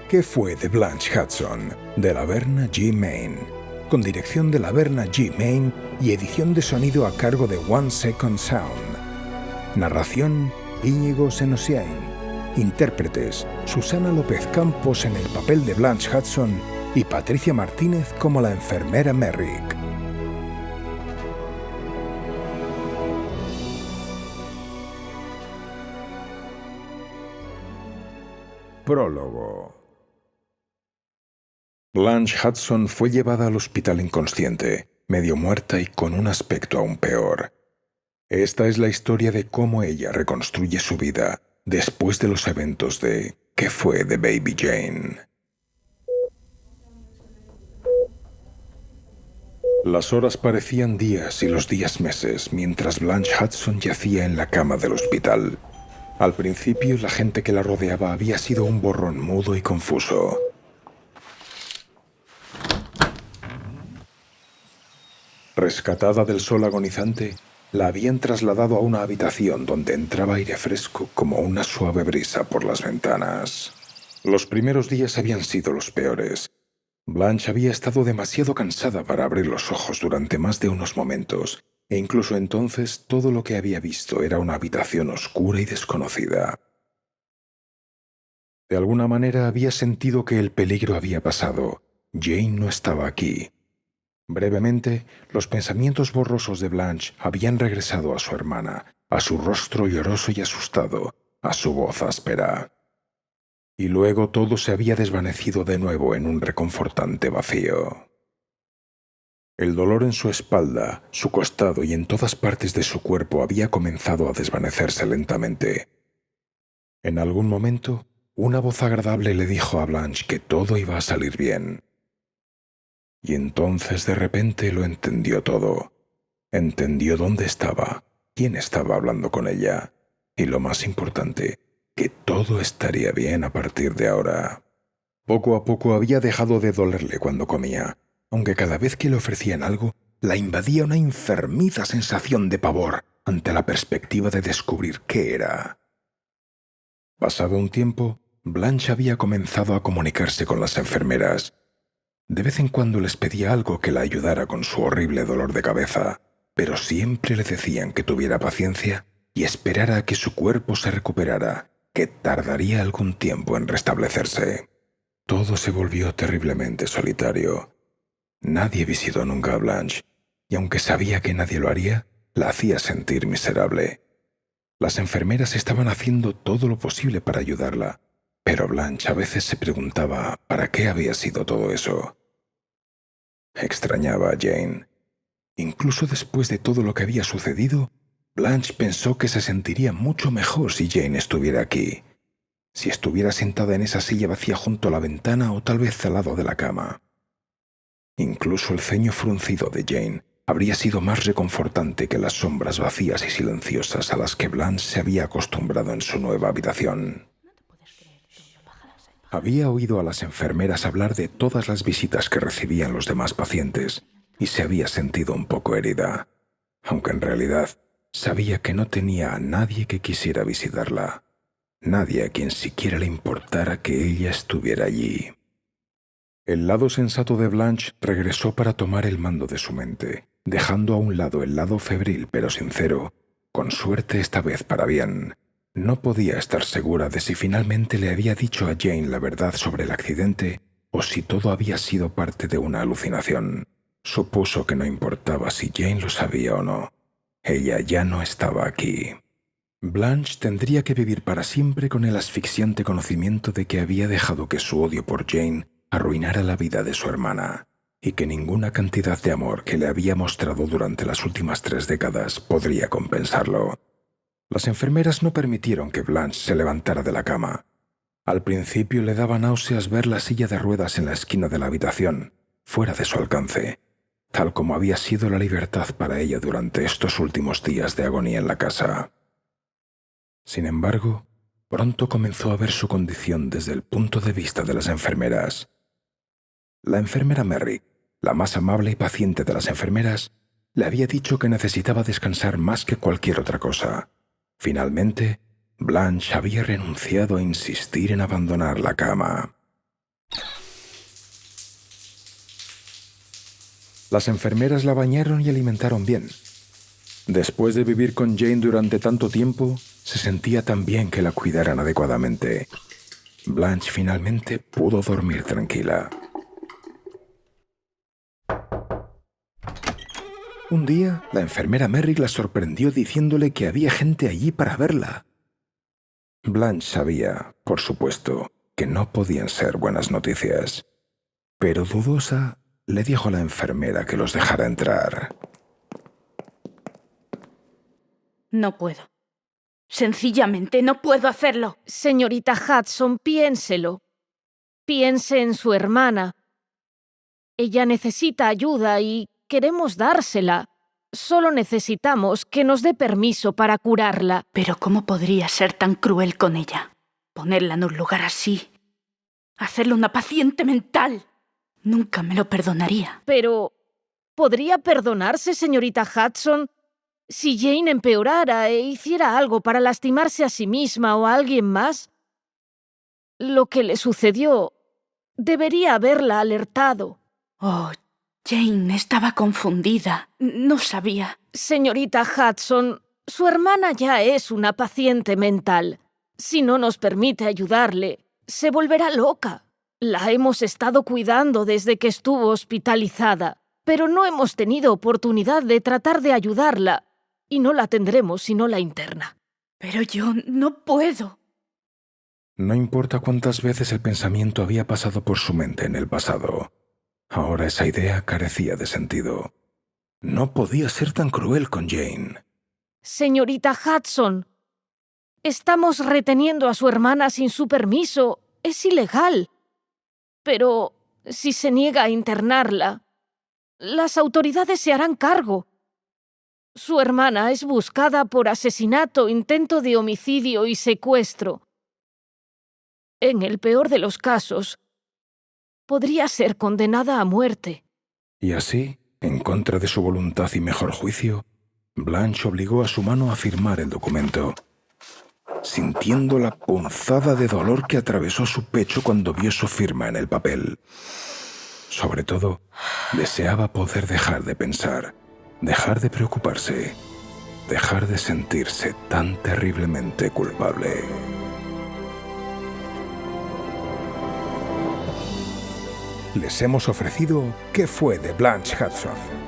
¿Qué fue de Blanche Hudson? De Laverna G. Main. Con dirección de Laverna G. Main y edición de sonido a cargo de One Second Sound. Narración: Íñigo Senosiain. Intérpretes: Susana López Campos en el papel de Blanche Hudson y Patricia Martínez como la enfermera Merrick. Prólogo. Blanche Hudson fue llevada al hospital inconsciente, medio muerta y con un aspecto aún peor. Esta es la historia de cómo ella reconstruye su vida después de los eventos de ¿Qué fue de Baby Jane? Las horas parecían días y los días meses mientras Blanche Hudson yacía en la cama del hospital. Al principio, la gente que la rodeaba había sido un borrón mudo y confuso. Rescatada del sol agonizante, la habían trasladado a una habitación donde entraba aire fresco como una suave brisa por las ventanas. Los primeros días habían sido los peores. Blanche había estado demasiado cansada para abrir los ojos durante más de unos momentos, e incluso entonces todo lo que había visto era una habitación oscura y desconocida. De alguna manera había sentido que el peligro había pasado. Jane no estaba aquí. Brevemente, los pensamientos borrosos de Blanche habían regresado a su hermana, a su rostro lloroso y asustado, a su voz áspera. Y luego todo se había desvanecido de nuevo en un reconfortante vacío. El dolor en su espalda, su costado y en todas partes de su cuerpo había comenzado a desvanecerse lentamente. En algún momento, una voz agradable le dijo a Blanche que todo iba a salir bien. Y entonces de repente lo entendió todo. Entendió dónde estaba, quién estaba hablando con ella, y lo más importante, que todo estaría bien a partir de ahora. Poco a poco había dejado de dolerle cuando comía, aunque cada vez que le ofrecían algo, la invadía una enfermiza sensación de pavor ante la perspectiva de descubrir qué era. Pasado un tiempo, Blanche había comenzado a comunicarse con las enfermeras. De vez en cuando les pedía algo que la ayudara con su horrible dolor de cabeza, pero siempre le decían que tuviera paciencia y esperara a que su cuerpo se recuperara, que tardaría algún tiempo en restablecerse. Todo se volvió terriblemente solitario. Nadie visitó nunca a Blanche, y aunque sabía que nadie lo haría, la hacía sentir miserable. Las enfermeras estaban haciendo todo lo posible para ayudarla, pero Blanche a veces se preguntaba para qué había sido todo eso. Extrañaba a Jane. Incluso después de todo lo que había sucedido, Blanche pensó que se sentiría mucho mejor si Jane estuviera aquí, si estuviera sentada en esa silla vacía junto a la ventana o tal vez al lado de la cama. Incluso el ceño fruncido de Jane habría sido más reconfortante que las sombras vacías y silenciosas a las que Blanche se había acostumbrado en su nueva habitación. Había oído a las enfermeras hablar de todas las visitas que recibían los demás pacientes y se había sentido un poco herida, aunque en realidad sabía que no tenía a nadie que quisiera visitarla, nadie a quien siquiera le importara que ella estuviera allí. El lado sensato de Blanche regresó para tomar el mando de su mente, dejando a un lado el lado febril pero sincero, con suerte esta vez para bien. No podía estar segura de si finalmente le había dicho a Jane la verdad sobre el accidente o si todo había sido parte de una alucinación. Supuso que no importaba si Jane lo sabía o no. Ella ya no estaba aquí. Blanche tendría que vivir para siempre con el asfixiante conocimiento de que había dejado que su odio por Jane arruinara la vida de su hermana, y que ninguna cantidad de amor que le había mostrado durante las últimas 3 décadas podría compensarlo. Las enfermeras no permitieron que Blanche se levantara de la cama. Al principio le daba náuseas ver la silla de ruedas en la esquina de la habitación, fuera de su alcance, tal como había sido la libertad para ella durante estos últimos días de agonía en la casa. Sin embargo, pronto comenzó a ver su condición desde el punto de vista de las enfermeras. La enfermera Merrick, la más amable y paciente de las enfermeras, le había dicho que necesitaba descansar más que cualquier otra cosa. Finalmente, Blanche había renunciado a insistir en abandonar la cama. Las enfermeras la bañaron y alimentaron bien. Después de vivir con Jane durante tanto tiempo, se sentía tan bien que la cuidaran adecuadamente. Blanche finalmente pudo dormir tranquila. Un día, la enfermera Merrick la sorprendió diciéndole que había gente allí para verla. Blanche sabía, por supuesto, que no podían ser buenas noticias, pero dudosa, le dijo a la enfermera que los dejara entrar. No puedo. Sencillamente no puedo hacerlo. Señorita Hudson, piénselo. Piense en su hermana. Ella necesita ayuda y queremos dársela. Solo necesitamos que nos dé permiso para curarla. Pero ¿cómo podría ser tan cruel con ella? Ponerla en un lugar así. Hacerla una paciente mental. Nunca me lo perdonaría. Pero ¿podría perdonarse, señorita Hudson, si Jane empeorara e hiciera algo para lastimarse a sí misma o a alguien más? Lo que le sucedió debería haberla alertado. Oh, Jane estaba confundida. No sabía. Señorita Hudson, su hermana ya es una paciente mental. Si no nos permite ayudarle, se volverá loca. La hemos estado cuidando desde que estuvo hospitalizada, pero no hemos tenido oportunidad de tratar de ayudarla, y no la tendremos si no la interna. Pero yo no puedo. No importa cuántas veces el pensamiento había pasado por su mente en el pasado, ahora esa idea carecía de sentido. No podía ser tan cruel con Jane. Señorita Hudson, estamos reteniendo a su hermana sin su permiso. Es ilegal. Pero si se niega a internarla, las autoridades se harán cargo. Su hermana es buscada por asesinato, intento de homicidio y secuestro. En el peor de los casos, podría ser condenada a muerte. Y así, en contra de su voluntad y mejor juicio, Blanche obligó a su mano a firmar el documento, sintiendo la punzada de dolor que atravesó su pecho cuando vio su firma en el papel. Sobre todo, deseaba poder dejar de pensar, dejar de preocuparse, dejar de sentirse tan terriblemente culpable. Les hemos ofrecido ¿Qué fue de Blanche Hudson?